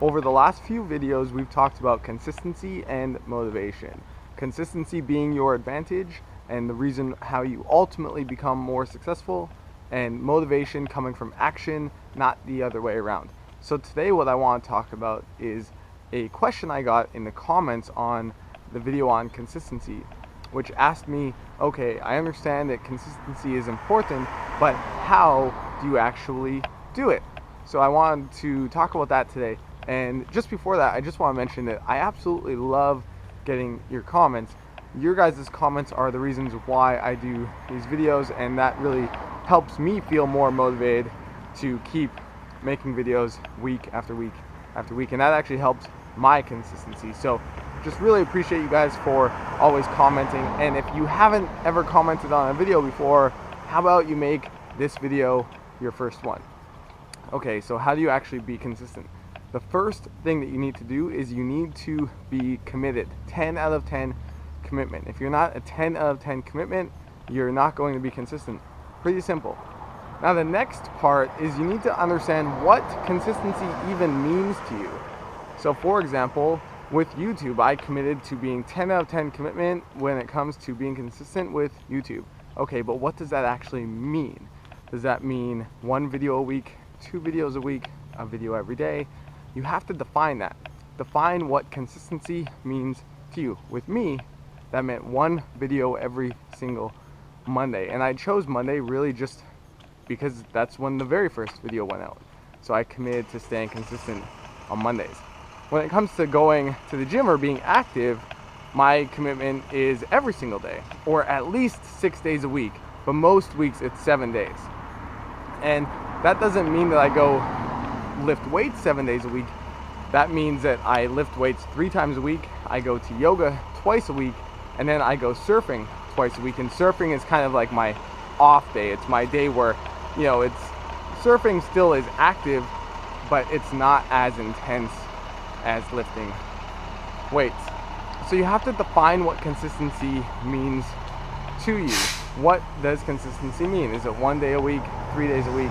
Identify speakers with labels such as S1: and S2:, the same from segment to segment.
S1: Over the last few videos, we've talked about consistency and motivation. Consistency being your advantage and the reason how you ultimately become more successful, and motivation coming from action, not the other way around. So today what I want to talk about is a question I got in the comments on the video on consistency, which asked me, okay, I understand that consistency is important, but how do you actually do it? So I wanted to talk about that today. And just before that, I just want to mention that I absolutely love getting your comments. Your guys' comments are the reasons why I do these videos, and that really helps me feel more motivated to keep making videos week after week after week, and that actually helps my consistency. So just really appreciate you guys for always commenting. And if you haven't ever commented on a video before, how about you make this video your first one? Okay, so how do you actually be consistent? The first thing that you need to do is you need to be committed. 10 out of 10 commitment. If you're not a 10 out of 10 commitment, you're not going to be consistent. Pretty simple. Now the next part is you need to understand what consistency even means to you. So for example, with YouTube, I committed to being 10 out of 10 commitment when it comes to being consistent with YouTube. Okay, but what does that actually mean? Does that mean 1 video a week, 2 videos a week, a video every day? You have to define that. Define what consistency means to you. With me, that meant 1 video every single Monday. And I chose Monday really just because that's when the very first video went out. So I committed to staying consistent on Mondays. When it comes to going to the gym or being active, my commitment is every single day, or at least 6 days a week, but most weeks it's 7 days. And that doesn't mean that I go lift weights 7 days a week. That means that I lift weights 3 times a week, I go to yoga twice a week, and then I go surfing twice a week. And surfing is kind of like my off day. It's my day where, you know, surfing still is active, but it's not as intense as lifting weights. So you have to define what consistency means to you. What does consistency mean? Is it 1 day a week, 3 days a week,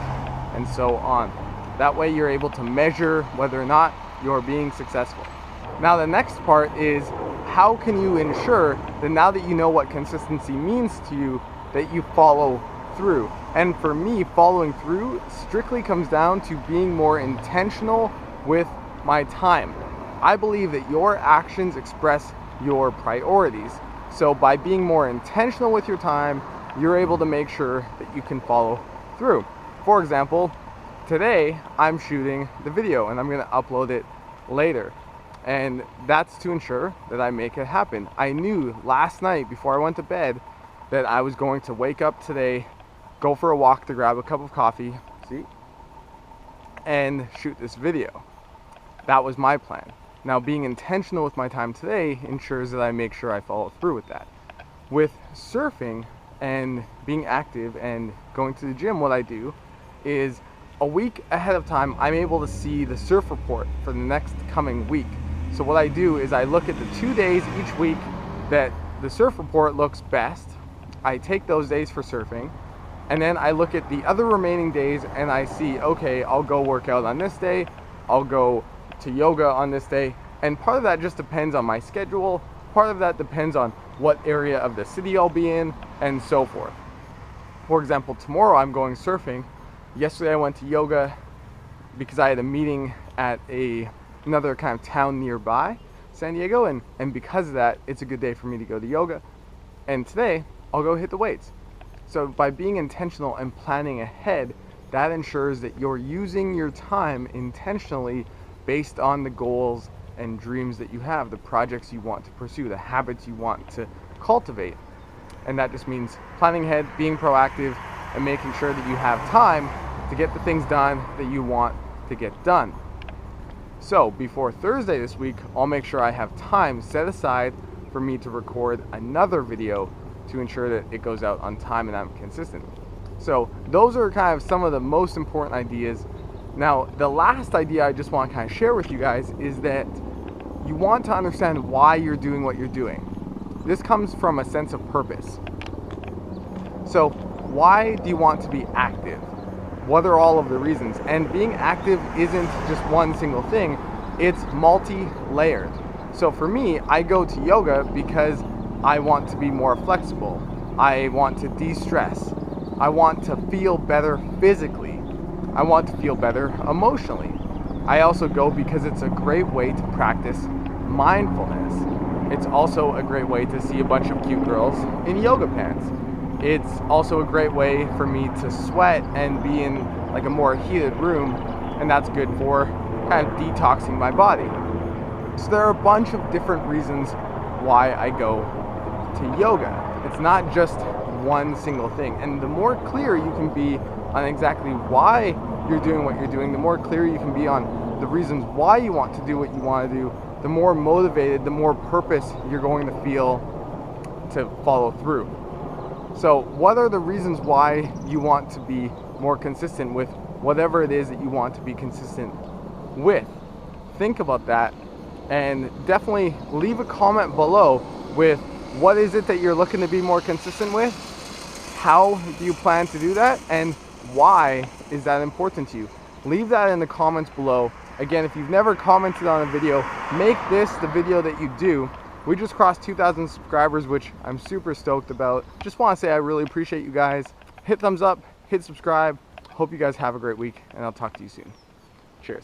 S1: and so on? That way you're able to measure whether or not you're being successful. Now the next part is, how can you ensure that now that you know what consistency means to you, that you follow through? And for me, following through strictly comes down to being more intentional with my time. I believe that your actions express your priorities. So by being more intentional with your time, you're able to make sure that you can follow through. For example, today I'm shooting the video and I'm going to upload it later. And that's to ensure that I make it happen. I knew last night before I went to bed that I was going to wake up today, go for a walk to grab a cup of coffee, and shoot this video. That was my plan. Now being intentional with my time today ensures that I make sure I follow through with that. With surfing and being active and going to the gym, what I do is a week ahead of time, I'm able to see the surf report for the next coming week. So what I do is I look at the 2 days each week that the surf report looks best. I take those days for surfing, and then I look at the other remaining days and I see, okay, I'll go work out on this day, I'll go to yoga on this day, and part of that just depends on my schedule, part of that depends on what area of the city I'll be in, and so forth. For example, tomorrow I'm going surfing. Yesterday I went to yoga because I had a meeting at another kind of town nearby, San Diego, and because of that, it's a good day for me to go to yoga. And today, I'll go hit the weights. So by being intentional and planning ahead, that ensures that you're using your time intentionally based on the goals and dreams that you have, the projects you want to pursue, the habits you want to cultivate. And that just means planning ahead, being proactive, and making sure that you have time to get the things done that you want to get done. So before Thursday this week, I'll make sure I have time set aside for me to record another video to ensure that it goes out on time and I'm consistent. So those are kind of some of the most important ideas. Now, the last idea I just want to kind of share with you guys is that you want to understand why you're doing what you're doing. This comes from a sense of purpose. So why do you want to be active? What are all of the reasons? And being active isn't just one single thing. it's multi-layered. So for me, I go to yoga because I want to be more flexible. I want to de-stress. I want to feel better physically. I want to feel better emotionally. I also go because it's a great way to practice mindfulness. It's also a great way to see a bunch of cute girls in yoga pants. It's also a great way for me to sweat and be in like a more heated room, and that's good for kind of detoxing my body. So there are a bunch of different reasons why I go to yoga. It's not just one single thing. And the more clear you can be on exactly why you're doing what you're doing, the more clear you can be on the reasons why you want to do what you want to do, the more motivated, the more purpose you're going to feel to follow through. So what are the reasons why you want to be more consistent with whatever it is that you want to be consistent with? Think about that, and definitely leave a comment below with what is it that you're looking to be more consistent with, how do you plan to do that, and why is that important to you? Leave that in the comments below. Again, if you've never commented on a video, make this the video that you do. We just crossed 2,000 subscribers, which I'm super stoked about. Just want to say I really appreciate you guys. Hit thumbs up, hit subscribe. Hope you guys have a great week, and I'll talk to you soon. Cheers.